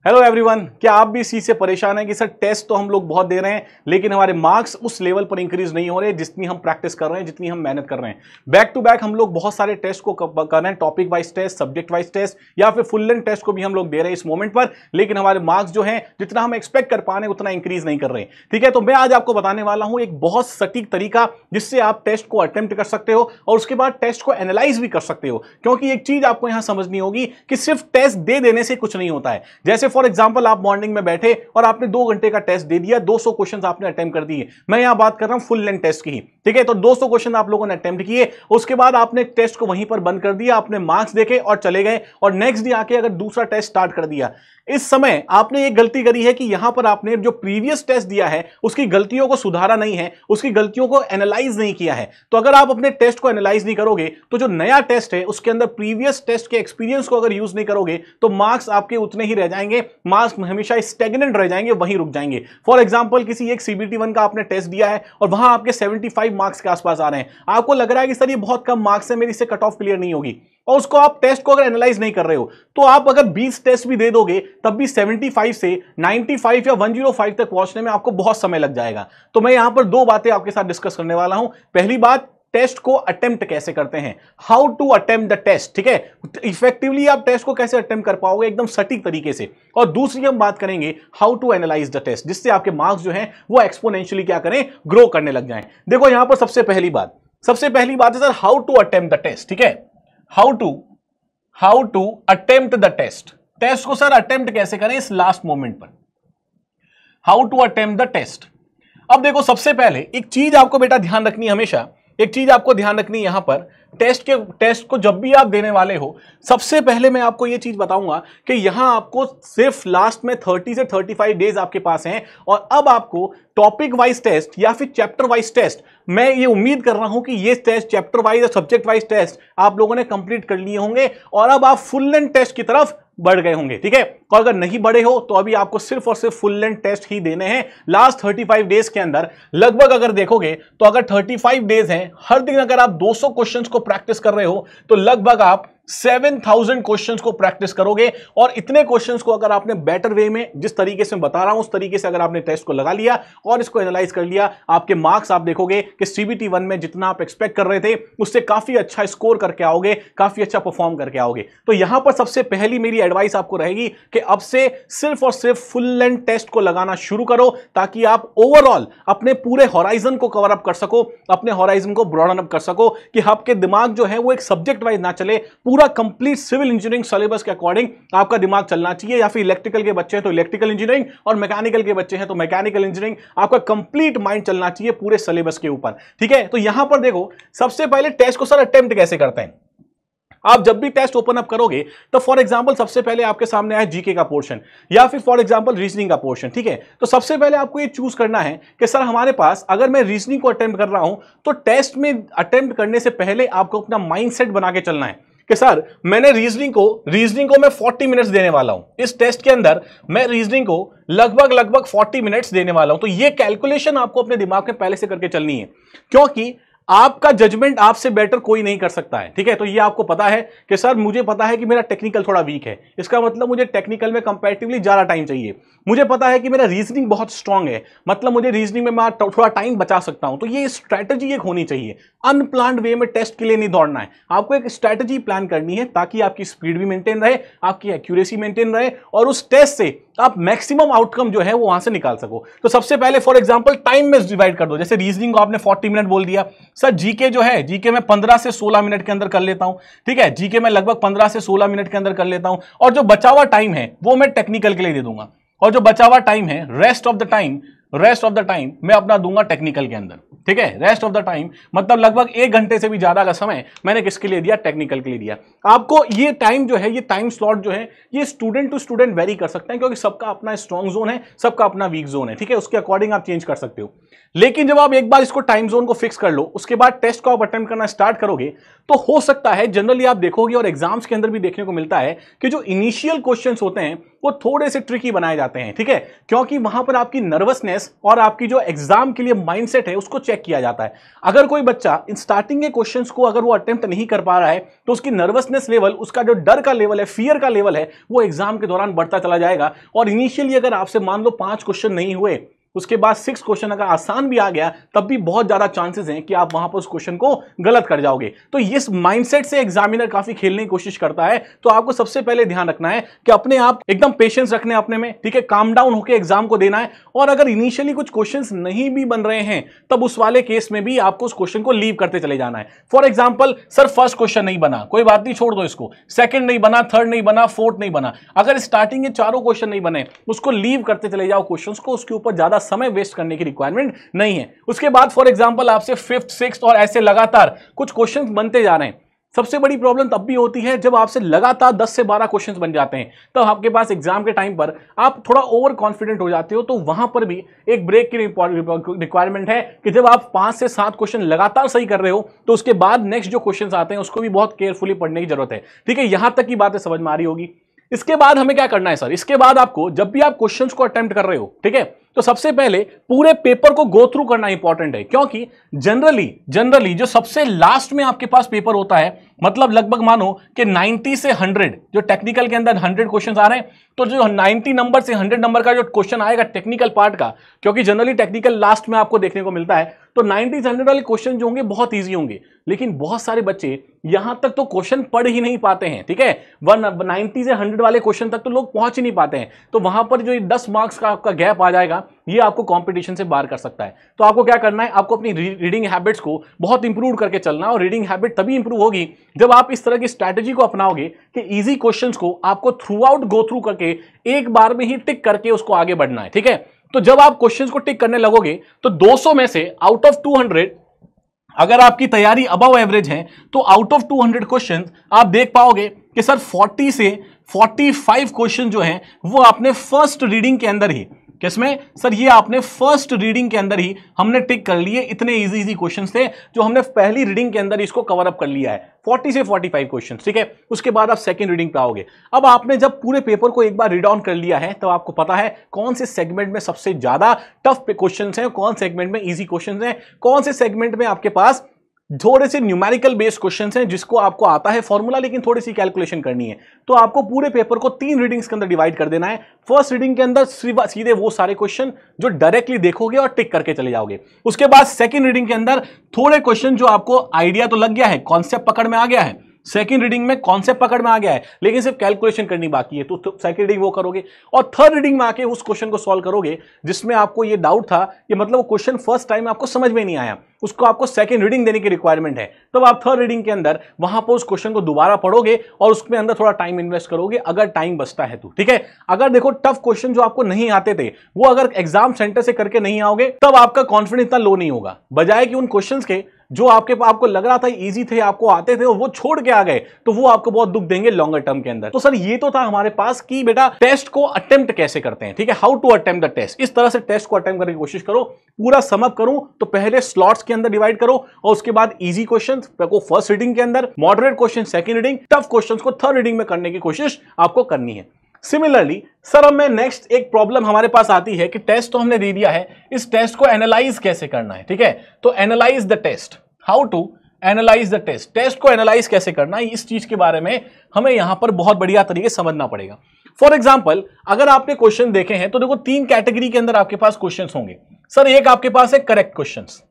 Hello everyone, क्या आप भी इस चीज से परेशान हैं कि सर टेस्ट तो हम लोग बहुत दे रहे हैं लेकिन हमारे मार्क्स उस लेवल पर इंक्रीज नहीं हो रहे जितनी हम प्रैक्टिस कर रहे हैं, जितनी हम मेहनत कर रहे हैं। बैक टू बैक हम लोग बहुत सारे टेस्ट को कर रहे हैं, topic wise test, subject wise test या फिर फुल लेंथ टेस्ट को भी हम लोग दे रहे हैं इस मोमेंट पर, लेकिन हमारे मार्क्स जो है जितना हम एक्सपेक्ट कर पा रहे हैं उतना इंक्रीज नहीं कर रहे हैं। ठीक है, तो मैं आज आपको बताने वाला हूं एक बहुत सटीक तरीका जिससे आप टेस्ट को अटेम्प्ट कर सकते हो और उसके बाद टेस्ट को एनालाइज भी कर सकते हो। क्योंकि एक चीज आपको यहां समझनी होगी कि सिर्फ टेस्ट दे देने से कुछ नहीं होता है। जैसे फॉर एग्जाम्पल आप मॉर्निंग में बैठे और आपने 2 घंटे का टेस्ट दे दिया, 200 क्वेश्चन आपने अटेम्प्ट कर दिए। मैं यहां बात कर रहा हूं फुल लेंथ टेस्ट की ही। ठीक है, तो 200 क्वेश्चन आप लोगों ने अटेम्प्ट किए, उसके बाद आपने टेस्ट को वहीं पर बंद कर दिया, आपने मार्क्स देखे और चले गए और नेक्स्ट डे आके अगर दूसरा टेस्ट स्टार्ट कर दिया। इस समय आपने एक गलती करी है कि यहां पर आपने जो प्रीवियस टेस्ट दिया है उसकी गलतियों को सुधारा नहीं है, उसकी गलतियों को एनालाइज नहीं किया है। तो अगर आप अपने टेस्ट को एनालाइज नहीं करोगे तो जो नया टेस्ट है उसके अंदर प्रीवियस टेस्ट के एक्सपीरियंस को अगर यूज नहीं करोगे तो मार्क्स आपके उतने ही रह जाएंगे, मार्क्स हमेशा स्टैग्नेंट रह जाएंगे, वहीं रुक जाएंगे। फॉर एग्जांपल किसी एक CBT 1 का आपने टेस्ट दिया है और वहां आपके 75 मार्क्स के आसपास आ रहे हैं, आपको लग रहा है कि सर ये बहुत कम मार्क्स है, मेरी इससे कट ऑफ क्लियर नहीं होगी, और उसको आप टेस्ट को अगर एनालाइज नहीं कर रहे हो तो आप अगर 20 टेस्ट भी दे दोगे तब भी 75 से 95 या 105 तक पहुंचने में आपको बहुत समय लग जाएगा। तो मैं यहां पर 2 बातें आपके साथ डिस्कस करने वाला हूं। पहली बात, टेस्ट को अटेम्प्ट कैसे करते हैं, how to attempt the test. ठीक है, इफेक्टिवली आप टेस्ट को कैसे अटेम्प्ट कर पाओगे एकदम सटीक तरीके से। और दूसरी हम बात करेंगे how to analyse the test, जिससे आपके मार्क्स जो हैं वो एक्सपोनेंशियली क्या करें, ग्रो करने लग जाएं। देखो यहां पर सबसे पहली बात है sir how to attempt the test. ठीक है, how to attempt the test. Test को सर अटेम्प्ट कैसे करें इस लास्ट मोमेंट पर, how to attempt the test. अब देखो सबसे पहले एक चीज आपको बेटा ध्यान रखनी, हमेशा एक चीज आपको ध्यान रखनी यहां पर, टेस्ट को जब भी आप देने वाले हो सबसे पहले मैं आपको यह चीज बताऊंगा कि यहां आपको सिर्फ लास्ट में 30 से 35 डेज आपके पास हैं और अब आपको टॉपिक वाइज टेस्ट या फिर चैप्टर वाइज टेस्ट, मैं ये उम्मीद कर रहा हूं कि ये टेस्ट चैप्टर वाइज और सब्जेक्ट वाइज टेस्ट आप लोगों ने कंप्लीट कर लिए होंगे और अब आप फुल लेंथ टेस्ट की तरफ बढ़ गए होंगे। ठीक है, और अगर नहीं बढ़े हो तो अभी आपको सिर्फ और सिर्फ फुल लेंथ टेस्ट ही देने हैं लास्ट 35 डेज के अंदर। लगभग अगर देखोगे तो अगर 35 डेज हैं, हर दिन अगर आप 200 क्वेश्चंस को प्रैक्टिस कर रहे हो तो लगभग आप 7000 क्वेश्चंस को प्रैक्टिस करोगे। और इतने क्वेश्चंस को अगर आपने बेटर वे में, जिस तरीके से बता रहा हूं उस तरीके से अगर आपने टेस्ट को लगा लिया और इसको एनालाइज कर लिया, आपके मार्क्स आप देखोगे कि CBT 1 में जितना आप एक्सपेक्ट कर रहे थे उससे काफी अच्छा स्कोर करके आओगे, काफी अच्छा परफॉर्म करके आओगे। तो यहां पर सबसे पहली मेरी एडवाइस आपको रहेगी कि अब से सिर्फ और सिर्फ फुल लेंथ टेस्ट को लगाना शुरू करो ताकि आप ओवरऑल अपने पूरे हॉराइजन को कवर अप कर सको, अपने हॉराइजन को ब्रॉडन अप कर सको कि आपके दिमाग जो है वो एक सब्जेक्ट वाइज ना चले, पूरा कंप्लीट सिविल इंजीनियरिंग सिलेबस के अकॉर्डिंग आपका दिमाग चलना चाहिए। या फिर इलेक्ट्रिकल के बच्चे हैं तो इलेक्ट्रिकल इंजीनियरिंग और मैकेनिकल के बच्चे हैं तो मैकेनिकल इंजीनियरिंग, आपका कंप्लीट माइंड चलना चाहिए पूरे सिलेबस के ऊपर। ठीक है, तो यहां पर देखो सबसे पहले टेस्ट को सर अटेम्प्ट कैसे करते हैं। आप जब भी टेस्ट ओपन अप करोगे तो फॉर एग्जांपल सबसे पहले आपके सामने आया जीके का पोर्शन या फिर फॉर एग्जांपल रीजनिंग का पोर्शन। ठीक है, तो सबसे पहले आपको ये चूज करना है कि सर हमारे पास अगर मैं रीजनिंग को अटेम्प्ट कर रहा हूं तो टेस्ट में अटेम्प्ट करने से पहले आपको अपना माइंडसेट बना के चलना है कि सर मैंने रीजनिंग को मैं 40 मिनट्स देने वाला हूं इस टेस्ट के अंदर, मैं रीजनिंग को लगभग 40 मिनट्स देने वाला हूं। तो ये कैलकुलेशन आपको अपने दिमाग में पहले से करके चलनी है, क्योंकि आपका जजमेंट आपसे बेटर कोई नहीं कर सकता है। ठीक है, तो ये आपको पता है कि सर मुझे पता है कि मेरा टेक्निकल थोड़ा वीक है, इसका मतलब मुझे टेक्निकल में कंपैरेटिवली ज्यादा टाइम चाहिए। मुझे पता है कि मेरा रीजनिंग बहुत स्ट्रांग है, मतलब मुझे रीजनिंग में मैं थोड़ा टाइम बचा सकता हूं। तो ये स्ट्रैटेजी एक होनी चाहिए, अनप्लान्ड वे में टेस्ट के लिए नहीं दौड़ना है, आपको एक स्ट्रैटेजी प्लान करनी है ताकि आपकी स्पीड भी मेंटेन रहे, आपकी एक्यूरेसी मेंटेन रहे और उस टेस्ट से आप मैक्सिमम आउटकम जो है वो वहां से निकाल सको। तो सबसे पहले फॉर एग्जांपल टाइम में डिवाइड कर दो। जैसे रीजनिंग को आपने 40 मिनट बोल दिया, सर जीके जो है जीके में 15 से 16 मिनट के अंदर कर लेता हूं। ठीक है, जीके में लगभग 15 से 16 मिनट के अंदर कर लेता हूं और जो बचा हुआ टाइम है वो मैं टेक्निकल के लिए दे दूंगा और जो बचा हुआ टाइम है रेस्ट ऑफ द टाइम मैं अपना दूंगा टेक्निकल के अंदर। ठीक है, रेस्ट ऑफ द टाइम मतलब लगभग 1 घंटे से भी ज्यादा का समय मैंने किसके लिए दिया, टेक्निकल के लिए दिया। आपको ये टाइम जो है, ये टाइम स्लॉट जो है ये स्टूडेंट टू स्टूडेंट वेरी कर सकते हैं क्योंकि सबका अपना स्ट्रॉन्ग जोन है, सबका अपना वीक जोन है। ठीक है, उसके अकॉर्डिंग आप चेंज कर सकते हो। लेकिन जब आप एक बार इसको टाइम जोन को फिक्स कर लो उसके बाद टेस्ट को आप अटेम्प्ट करना स्टार्ट करोगे तो हो सकता है, जनरली आप देखोगे और एग्जाम्स के अंदर भी देखने को मिलता है कि जो इनिशियल क्वेश्चंस होते हैं वो थोड़े से ट्रिकी बनाए जाते हैं। ठीक है, क्योंकि वहां पर आपकी नर्वसनेस नर्वसनेस और आपकी जो एग्जाम के लिए माइंडसेट है उसको चेक किया जाता है। अगर कोई बच्चा इन स्टार्टिंग के क्वेश्चंस को अगर वो अटेम्प्ट नहीं कर पा रहा है तो उसकी नर्वसनेस लेवल, उसका जो डर का लेवल है, फियर का लेवल है, वो एग्जाम के दौरान बढ़ता चला जाएगा। और इनिशियली अगर आपसे मान लो 5 क्वेश्चन नहीं हुए, उसके बाद 6 क्वेश्चन अगर आसान भी आ गया तब भी बहुत ज्यादा चांसेस हैं कि आप वहां पर उस क्वेश्चन को गलत कर जाओगे। तो इस माइंडसेट से एग्जामिनर काफी खेलने की कोशिश करता है। तो आपको सबसे पहले ध्यान रखना है कि अपने आप एकदम पेशेंस रखने अपने में, ठीक है, काम डाउन होकर एग्जाम को देना है। और अगर इनिशियली कुछ क्वेश्चंस नहीं भी बन रहे हैं तब उस वाले केस में भी आपको उस क्वेश्चन को लीव करते चले जाना है। For example, sir first question नहीं बना, कोई बात नहीं, छोड़ दो इसको। सेकंड नहीं बना, थर्ड नहीं बना, फोर्थ नहीं बना, अगर स्टार्टिंग के चारों क्वेश्चन नहीं बने उसको लीव करते चले जाओ क्वेश्चंस को, उसके ऊपर ज्यादा समय वेस्ट करने की रिक्वायरमेंट नहीं है। उसके बाद फॉर एग्जांपल आपसे 5th 6th और ऐसे लगातार कुछ क्वेश्चंस बनते जा रहे हैं। सबसे बड़ी प्रॉब्लम तब भी होती है जब आपसे लगातार 10 से 12 क्वेश्चंस बन जाते हैं, तब आपके पास एग्जाम के टाइम पर आप थोड़ा ओवर कॉन्फिडेंट हो जाते हो। तो वहां पर भी एक ब्रेक की रिक्वायरमेंट है कि जब आप 5 से 7 क्वेश्चन लगातार सही कर रहे हो तो उसके बाद नेक्स्ट जो क्वेश्चंस आते हैं उसको भी बहुत केयरफुली पढ़ने की जरूरत है। ठीक है, यहां तक की बातें समझ में आ रही होगी। इसके बाद हमें क्या करना है सर? इसके बाद आपको जब भी आप क्वेश्चंस को अटेम्प्ट कर रहे हो, ठीक है, तो सबसे पहले पूरे पेपर को गो थ्रू करना इंपॉर्टेंट है। क्योंकि जनरली जो सबसे लास्ट में आपके पास पेपर होता है, मतलब लगभग मानो कि 90 से 100, जो टेक्निकल के अंदर 100 क्वेश्चंस आ रहे हैं, तो जो 90 नंबर से 100 नंबर का जो क्वेश्चन आएगा टेक्निकल पार्ट का, क्योंकि जनरली टेक्निकल लास्ट में आपको देखने को मिलता है, तो 90 से 100 वाले क्वेश्चन जो होंगे बहुत ईजी होंगे। लेकिन बहुत सारे बच्चे यहां तक तो क्वेश्चन पढ़ ही नहीं पाते हैं, ठीक है, 90 से 100 वाले क्वेश्चन तक तो लोग पहुंच ही नहीं पाते हैं। तो वहां पर जो 10 मार्क्स का आपका गैप आ जाएगा, ये आपको कंपटीशन से बाहर कर सकता है। तो आपको क्या करना है? आपको अपनी रीडिंग हैबिट्स को बहुत इंप्रूव करके चलना है। और रीडिंग हैबिट तभी इंप्रूव होगी जब आप इस तरह की स्ट्रैटेजी को अपनाओगे कि इजी क्वेश्चंस को आपको थ्रू आउट गो थ्रू करके एक बार में ही टिक करके उसको आगे बढ़ना है। ठीक है, तो जब आप क्वेश्चंस को टिक करने लगोगे तो 200 में से आउट ऑफ 200 अगर आपकी तैयारी अबव एवरेज है तो आउट ऑफ 200 क्वेश्चंस आप देख पाओगे कि सर 40 से 45 क्वेश्चन जो हैं वो आपने फर्स्ट रीडिंग के अंदर ही, किसमें सर? ये आपने फर्स्ट रीडिंग के अंदर ही हमने टिक कर लिए। इतने इजी क्वेश्चंस थे जो हमने पहली रीडिंग के अंदर इसको कवर अप कर लिया है, 40 से 45 क्वेश्चंस। ठीक है, उसके बाद आप सेकंड रीडिंग पे आओगे। अब आपने जब पूरे पेपर को एक बार रीड ऑन कर लिया है तो आपको पता है कौन से सेगमेंट में सबसे ज्यादा टफ क्वेश्चंस हैं, कौन सेगमेंट में इजी क्वेश्चंस हैं, कौन से सेगमेंट में आपके पास थोड़े से न्यूमेरिकल बेस्ड क्वेश्चंस हैं जिसको आपको आता है फॉर्मूला लेकिन थोड़ी सी कैलकुलेशन करनी है। तो आपको पूरे पेपर को 3 रीडिंग्स के अंदर डिवाइड कर देना है। फर्स्ट रीडिंग के अंदर सीधे वो सारे क्वेश्चन जो डायरेक्टली देखोगे और टिक करके चले जाओगे। उसके बाद सेकंड रीडिंग के अंदर थोड़े क्वेश्चन जो आपको आइडिया तो लग गया है, कॉन्सेप्ट पकड़ में आ गया है, सेकंड रीडिंग में कॉन्सेप्ट पकड़ में आ गया है लेकिन सिर्फ कैलकुलेशन करनी बाकी है, तो सेकंड रीडिंग वो करोगे। और थर्ड रीडिंग में आके उस क्वेश्चन को सॉल्व करोगे जिसमें आपको ये डाउट था कि मतलब वो क्वेश्चन फर्स्ट टाइम आपको समझ में नहीं आया, उसको आपको सेकंड रीडिंग देने की रिक्वायरमेंट है। तब आप थर्ड रीडिंग के अंदर वहां पर उस क्वेश्चन को दोबारा पढ़ोगे और उसके अंदर थोड़ा टाइम इन्वेस्ट करोगे अगर टाइम बचता है तो। ठीक है, अगर देखो टफ क्वेश्चन जो आपको नहीं आते थे वो अगर एग्जाम सेंटर से करके नहीं आओगे तब आपका कॉन्फिडेंस इतना लो नहीं होगा। बजाय कि उन क्वेश्चंस के जो आपको लग रहा था इजी थे, आपको आते थे और वो छोड़ के आ गए, तो वो आपको बहुत दुख देंगे लॉन्गर टर्म के अंदर। तो सर ये तो था हमारे पास कि बेटा टेस्ट को अटेम्प्ट कैसे करते हैं। ठीक है, how to attempt the test. इस तरह से टेस्ट को अटेम्प्ट करने की कोशिश करो। पूरा सम अप करूं तो पहले स्लॉट्स के अंदर डिवाइड करो और उसके बाद इजी क्वेश्चंस को फर्स्ट रीडिंग के अंदर, moderate question second reading, tough questions को थर्ड रीडिंग में करने की कोशिश आपको करनी है। सिमिलरली सर अब मैं नेक्स्ट एक प्रॉब्लम हमारे पास आती है कि टेस्ट तो हमने दे दिया है, इस टेस्ट को एनालाइज कैसे करना है। ठीक है, तो analyse the test, how to analyse the test. Test को एनालाइज कैसे करना है, इस चीज के बारे में हमें यहां पर बहुत बढ़िया तरीके से समझना पड़ेगा। फॉर एग्जाम्पल अगर आपने क्वेश्चन देखे हैं तो देखो 3 कैटेगरी के अंदर आपके पास क्वेश्चंस होंगे। सर एक आपके पास है करेक्ट क्वेश्चंस,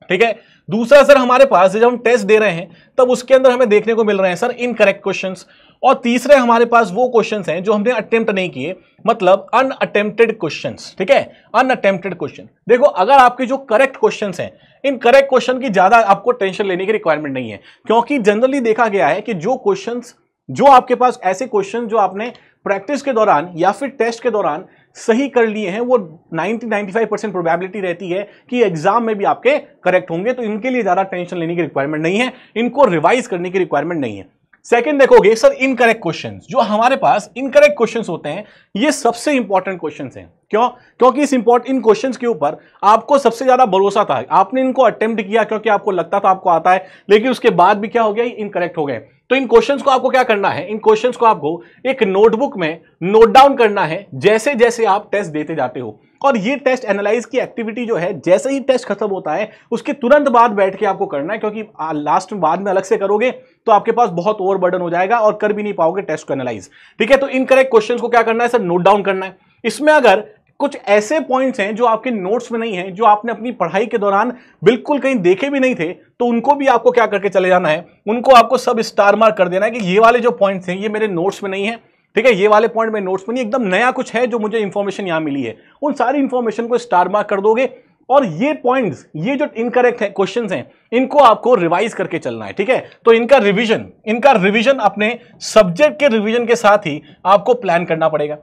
ठीक है। दूसरा सर हमारे पास जब हम टेस्ट दे रहे हैं तब उसके अंदर हमें देखने को मिल रहे हैं सर इनकरेक्ट क्वेश्चंस। और तीसरे हमारे पास वो क्वेश्चंस हैं जो हमने अटेम्प्ट नहीं किए, मतलब अनअटेम्प्टेड क्वेश्चंस। ठीक है, अनअटेम्प्टेड क्वेश्चन। देखो अगर आपके जो करेक्ट क्वेश्चंस हैं, इन करेक्ट क्वेश्चन की ज्यादा आपको टेंशन लेने की रिक्वायरमेंट नहीं है, क्योंकि जनरली देखा गया है कि जो क्वेश्चंस जो आपके पास ऐसे क्वेश्चन जो आपने प्रैक्टिस के दौरान या फिर टेस्ट के दौरान सही कर लिए हैं, वो 90-95% प्रोबेबिलिटी रहती है कि एग्जाम में भी आपके करेक्ट होंगे। तो इनके लिए ज्यादा टेंशन लेने की रिक्वायरमेंट नहीं है, इनको रिवाइज करने की रिक्वायरमेंट नहीं है। सेकंड देखोगे सर इनकरेक्ट क्वेश्चंस, जो हमारे पास इनकरेक्ट क्वेश्चंस होते हैं ये सबसे इंपॉर्टेंट क्वेश्चंस हैं। क्यों? क्योंकि इन क्वेश्चंस के ऊपर आपको सबसे ज्यादा भरोसा था, आपने इनको अटेम्प्ट किया क्योंकि आपको लगता था आपको आता है, लेकिन उसके बाद भी क्या हो गया, इनकरेक्ट हो गए। तो इन क्वेश्चंस को आपको क्या करना है, इन क्वेश्चंस को आपको एक नोटबुक में नोट डाउन करना है जैसे जैसे आप टेस्ट देते जाते हो। और ये टेस्ट एनालाइज की एक्टिविटी जो है जैसे ही टेस्ट खत्म होता है उसके तुरंत बाद बैठ के आपको करना है, क्योंकि लास्ट में बाद में अलग से करोगे तो आपके पास बहुत ओवरबर्डन हो जाएगा और कर भी नहीं पाओगे टेस्ट को एनालाइज। ठीक है, तो इनकरेक्ट क्वेश्चंस को क्या करना है सर, नोट डाउन करना है। इसमें अगर कुछ ऐसे पॉइंट्स हैं जो आपके नोट्स में नहीं है, जो आपने अपनी पढ़ाई के दौरान बिल्कुल कहीं देखे भी नहीं थे, तो उनको भी आपको क्या करके चले जाना है, उनको आपको सब स्टार मार्क कर देना है कि ये वाले जो पॉइंट्स हैं ये मेरे नोट्स में नहीं है। ठीक है, ये वाले पॉइंट मेरे नोट्स में नहीं, एकदम नया कुछ है जो मुझे इंफॉर्मेशन यहां मिली है, उन सारी इंफॉर्मेशन को स्टार मार्क कर दोगे। और ये पॉइंट्स, ये जो इनकरेक्ट है क्वेश्चंस हैं, इनको आपको रिवाइज करके चलना है। ठीक है, तो इनका रिवीजन अपने सब्जेक्ट के रिवीजन के साथ ही आपको प्लान करना पड़ेगा।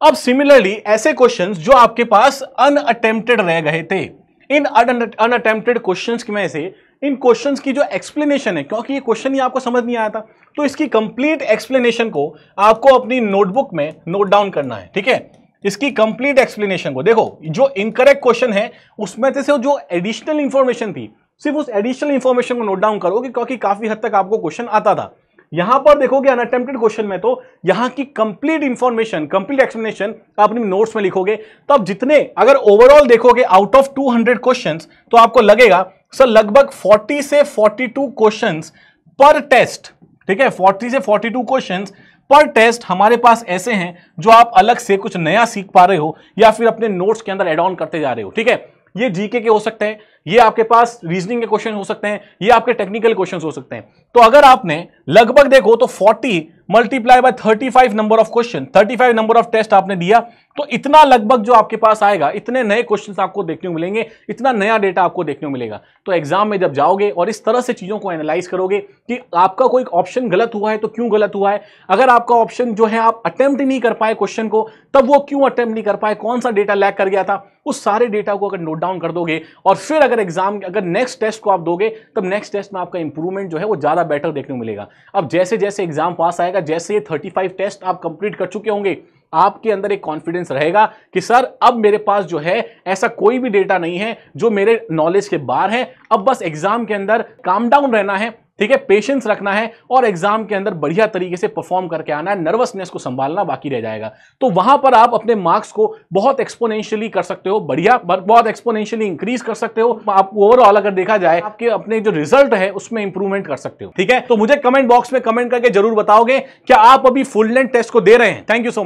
अब सिमिलरली ऐसे क्वेश्चंस जो आपके पास अनअटेम्प्टेड रह गए थे, इन अनअटेम्प्टेड क्वेश्चंस में से इन क्वेश्चंस की जो एक्सप्लेनेशन है, क्योंकि ये क्वेश्चन ही आपको समझ नहीं आया था, तो इसकी कंप्लीट एक्सप्लेनेशन को आपको अपनी नोटबुक में नोट डाउन करना है। ठीक है, इसकी कंप्लीट एक्सप्लेनेशन को देखो, जो इनकरेक्ट क्वेश्चन है उसमें से जो एडिशनल इंफॉर्मेशन थी, सिर्फ उस एडिशनल इंफॉर्मेशन को नोट डाउन करोगे, क्योंकि काफी हद तक आपको क्वेश्चन आता था। यहां पर देखोगे अनअटेम्प्टेड क्वेश्चन में तो यहां की कंप्लीट इंफॉर्मेशन, कंप्लीट एक्सप्लेनेशन आप अपने नोट्स में लिखोगे। तो अब जितने, अगर ओवरऑल देखोगे आउट ऑफ 200 क्वेश्चंस, तो आपको लगेगा सर लगभग 40 से 42 क्वेश्चंस पर टेस्ट। ठीक है, 40 से 42 क्वेश्चंस पर टेस्ट हमारे पास ऐसे हैं जो आप अलग से कुछ नया सीख पा रहे हो या फिर अपने नोट्स के अंदर एड ऑन करते जा रहे हो। ठीक है, ये जीके के हो सकते हैं, ये आपके पास रीजनिंग के क्वेश्चन हो सकते हैं, ये आपके टेक्निकल क्वेश्चन हो सकते हैं। तो अगर आपने लगभग देखो तो 40 multiply by 35 number of question, 35 number of test आपने दिया, तो इतना लगभग जो आपके पास आएगा, इतने नए क्वेश्चंस आपको देखने को मिलेंगे, इतना नया डेटा आपको देखने को मिलेगा। तो एग्जाम में जब जाओगे और इस तरह से चीजों को एनालाइज करोगे कि आपका कोई ऑप्शन गलत हुआ है तो क्यों गलत हुआ है, अगर आपका ऑप्शन जो है आप अटेम्प्ट नहीं कर पाए क्वेश्चन को, तब वो क्यों अटेम्प्ट नहीं कर पाए, कौन सा डेटा लैग कर गया था, उस सारे डेटा को अगर नोट डाउन कर दोगे और फिर अगर नेक्स्ट टेस्ट को आप दोगे, तब नेक्स्ट टेस्ट में आपका इंप्रूवमेंट जो है वो ज्यादा बेटर देखने को मिलेगा। अब जैसे जैसे एग्जाम पास आएगा, जैसे ये 35 टेस्ट आप कंप्लीट कर चुके होंगे, आपके अंदर एक कॉन्फिडेंस रहेगा कि सर अब मेरे पास जो है ऐसा कोई भी डेटा नहीं है जो मेरे नॉलेज के बाहर है, अब बस एग्जाम के अंदर काम डाउन रहना है। ठीक है, पेशेंस रखना है और एग्जाम के अंदर बढ़िया तरीके से परफॉर्म करके आना है, नर्वसनेस को संभालना बाकी रह जाएगा। तो वहां पर आप अपने मार्क्स को बहुत एक्सपोनेंशियली कर सकते हो, बढ़िया बहुत एक्सपोनेंशियली इंक्रीज कर सकते हो। आप ओवरऑल अगर देखा जाए आपके अपने जो रिजल्ट है उसमें इंप्रूवमेंट कर सकते हो। ठीक है, तो मुझे कमेंट बॉक्स में कमेंट करके जरूर बताओगे क्या आप अभी फुल लेंथ टेस्ट को दे रहे हैं। Thank you so much.